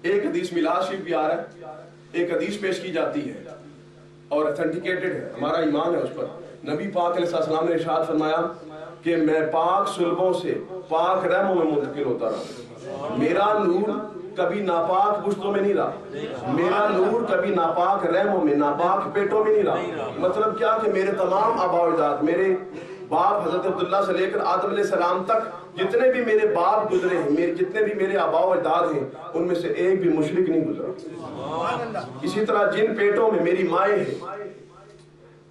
ایک حدیث میلاد شریف بھی آ رہا ہے، ایک حدیث پیش کی جاتی ہے اور اتھینٹیکیٹڈ ہے، ہمارا ایمان ہے اس پر۔ نبی پاک علیہ السلام نے ارشاد فرمایا کہ میں پاک سلبوں سے پاک رحموں میں منتقل ہوتا رہا، میرا نور کبھی ناپاک پشتوں میں نہیں رہا، میرا نور کبھی ناپاک رحموں میں، ناپاک پیٹوں میں نہیں رہا۔ مطلب کیا کہ میرے تمام آباء و اجداد، میرے باپ حضرت عبداللہ سے لے کر آدم علیہ السلام تک جتنے بھی میرے باپ گزرے ہیں، جتنے بھی میرے آباء و اجداد ہیں، ان میں سے ایک بھی مشرک نہیں گزرا۔ اسی طرح جن پیٹوں میں میری مائیں ہیں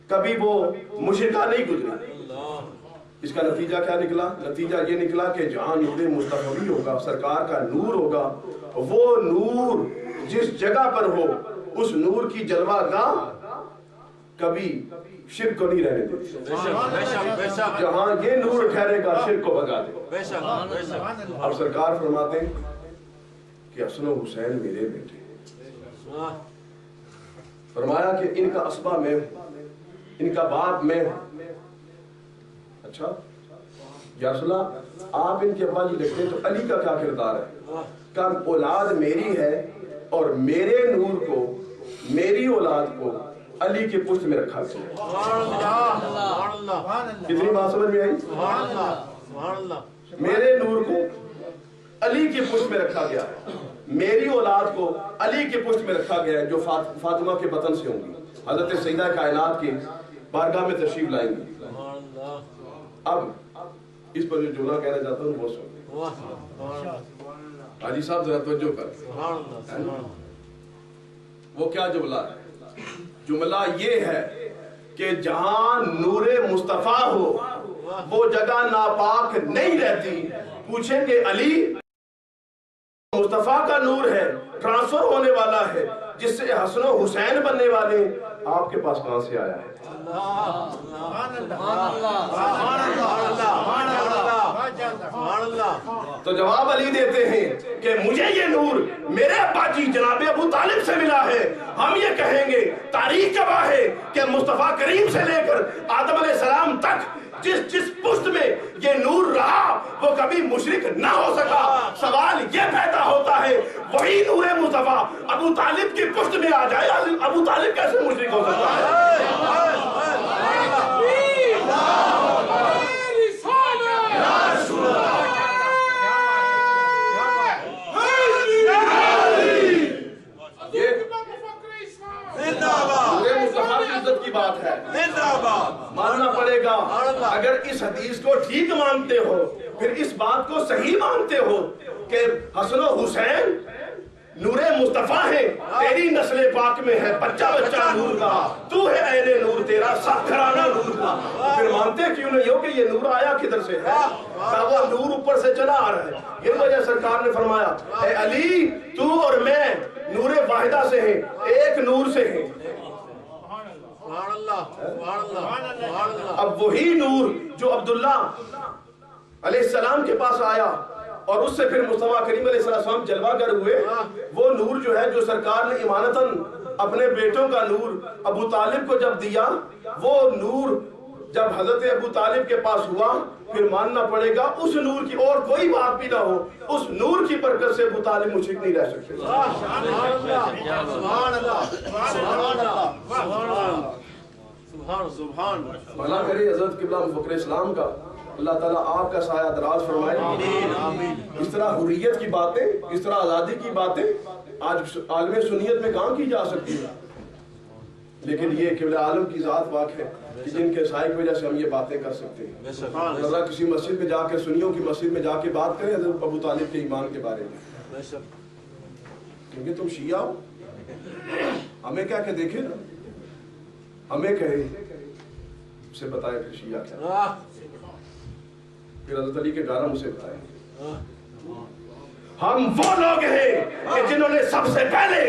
کبھی وہ مشرکہ نہیں گزری۔ اس کا نتیجہ کیا نکلا؟ نتیجہ یہ نکلا کہ جہاں نور مصطفی ہوگا، سرکار کا نور ہوگا، وہ نور جس جگہ پر ہو اس نور کی جلوہ گاہ کبھی شرک کو نہیں رہنے دے۔ جہاں یہ نور ٹھہرے گا شرک کو بھگا دے۔ اب سرکار فرماتے ہیں کہ حسن و حسین میرے بیٹے ہیں۔ فرمایا کہ ان کا اسبا میں ہوں، ان کا باپ میں ہوں۔ اچھا یا رسول اللہ آپ ان کے ابا جی لکھتے ہیں تو علی کا کیا کردار ہے؟ کہ اولاد میری ہے اور میرے نور کو، میری اولاد کو علی کے پشت میں رکھا گیا۔ کتنی بات سمجھ میں آئی؟ میرے نور کو علی کے پشت میں رکھا گیا ہے، میری اولاد کو علی کے پشت میں رکھا گیا ہے، جو فاطمہ کے بطن سے ہوں گی، حضرت سیدہ کائنات کی بارگاہ میں تشریف لائیں گی۔ اب اس پر جو جملہ کہنا چاہتا ہوں وہ سن حاجی صاحب ذرا توجہ کر۔ وہ کیا جملہ ہے؟ جملہ یہ ہے کہ جہاں نور مصطفیٰ ہو وہ جگہ ناپاک نہیں رہتی۔ پوچھیں کہ علی مصطفیٰ کا نور ہے، ٹرانسفر ہونے والا ہے، جس سے حسن و حسین بننے والے، آپ کے پاس کہاں سے آیا ہے؟ تو جواب علی دیتے ہیں کہ مجھے یہ نور میرے ابا جی جناب ابو طالب سے ملا ہے۔ ہم یہ کہیں گے تاریخ گواہ ہے کہ مصطفیٰ کریم سے لے کر آدم علیہ السلام تک جس پشت میں یہ نور رہا وہ کبھی مشرک نہ ہو سکا۔ سوال یہ پیدا ہوتا ہے وہی نور مصطفیٰ ابو طالب کی پشت میں آ جائے، ابو طالب کیسے مشرک ہو سکتا ہے؟ کی بات ہے، ماننا پڑے گا۔ اگر اس حدیث کو ٹھیک مانتے ہو پھر اس بات کو صحیح مانتے ہو کہ حسن و حسین نور مصطفیٰ ہے، تیری نسل پاک میں ہے بچہ بچہ نور کا، تو ہے اہل نور، تیرا سب گھرانہ نور کا، پھر مانتے کیوں نہیں ہو کہ یہ نور آیا کدھر سے ہے؟ وہ نور اوپر سے چلا آ رہا ہے۔ یہ وجہ سرکار نے فرمایا اے علی تو اور میں نور واحدہ سے ہیں، ایک نور سے ہیں۔ اب وہی نور جو عبداللہ علیہ السلام کے پاس آیا اور اس سے پھر مصطفیٰ کریم علیہ السلام جلوہ گر ہوئے، وہ نور جو ہے جو سرکار نے امانتاً اپنے بیٹوں کا نور ابو طالب کو جب دیا، وہ نور جب حضرت ابو طالب کے پاس ہوا پھر ماننا پڑے گا اس نور کی اور کوئی بات بھی نہ ہو، اس نور کی برکت سے ابو طالب مشرک نہیں رہ سکتے۔ بھلا کرے حضرت قبلہ مفکر اسلام کا اللہ تعالیٰ آپ کا سایہ دراز فرمائے۔ اس طرح حریت کی باتیں، اس طرح آزادی کی باتیں آج عالم سنیت میں کہاں کی جا سکتی ہیں، لیکن یہ قبلہ عالم کی ذات واقع ہے کہ جن کے سائے کی وجہ سے ہم یہ باتیں کر سکتے ہیں۔ ذرا کسی مسجد میں جا کے، سنیوں کی مسجد میں جا کے بات کریں حضرت ابو طالب کے ایمان کے بارے میں، کیونکہ تم شیعہ ہو، ہمیں کیا کہ دیکھیں نا، ہمیں کہے اسے بتائے پھر شیعہ کیا، پھر حضرت علی کے گارہ اسے بتائے۔ ہم وہ لوگ ہیں کہ جنہوں نے سب سے پہلے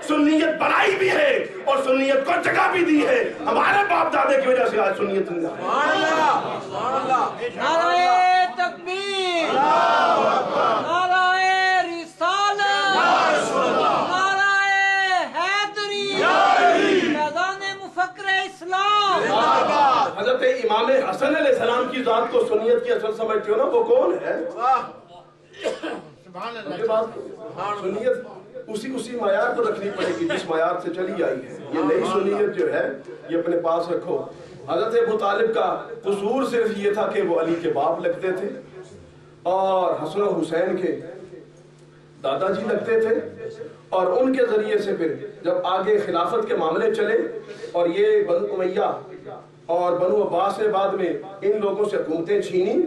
سنیت بنائی بھی ہے اور سنیت کو جگہ بھی دی ہے، ہمارے باپ دادے کی وجہ سے آج سنیت زندہ ہے۔ نعرہ تکبیر، نعرہ رسالت، نعرہ حیدری، فیضان مفکر اسلام۔ حضرت امام حسن علیہ السلام کی ذات کو سنیت کی اصل سمجھتے ہو نا، وہ کون ہے؟ سنیت اسی معیار کو رکھنی پڑے گی جس معیار سے چلی آئی ہے. یہ نئی سنیت جو ہے یہ اپنے پاس رکھو. حضرت ابو طالب کا قصور صرف یہ تھا کہ وہ علی کے باپ لگتے تھے اور حسن و حسین کے دادا جی لگتے تھے, اور ان کے ذریعے سے پھر جب آگے خلافت کے معاملے چلے اور یہ بنو امیہ اور بنو عباس نے بعد میں ان لوگوں سے حکومتیں چھینی,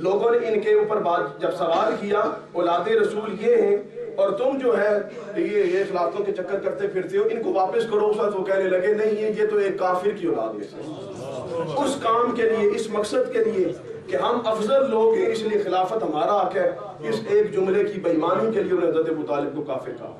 لوگوں نے ان کے اوپر بات جب سوال کیا اولاد رسول یہ ہیں اور تم جو ہے یہ خلافتوں کے چکر کرتے پھرتے ہو, ان کو واپس کرو. اس وقت وہ کہنے لگے نہیں یہ تو ایک کافر کی اولاد میں سے. اس کام کے لیے, اس مقصد کے لیے کہ ہم افضل لوگ ہیں اس لیے خلافت ہمارا حق ہے, اس ایک جملے کی بےایمانی کے لیے انہوں نے حضرت ابو طالب کو کافر کہا.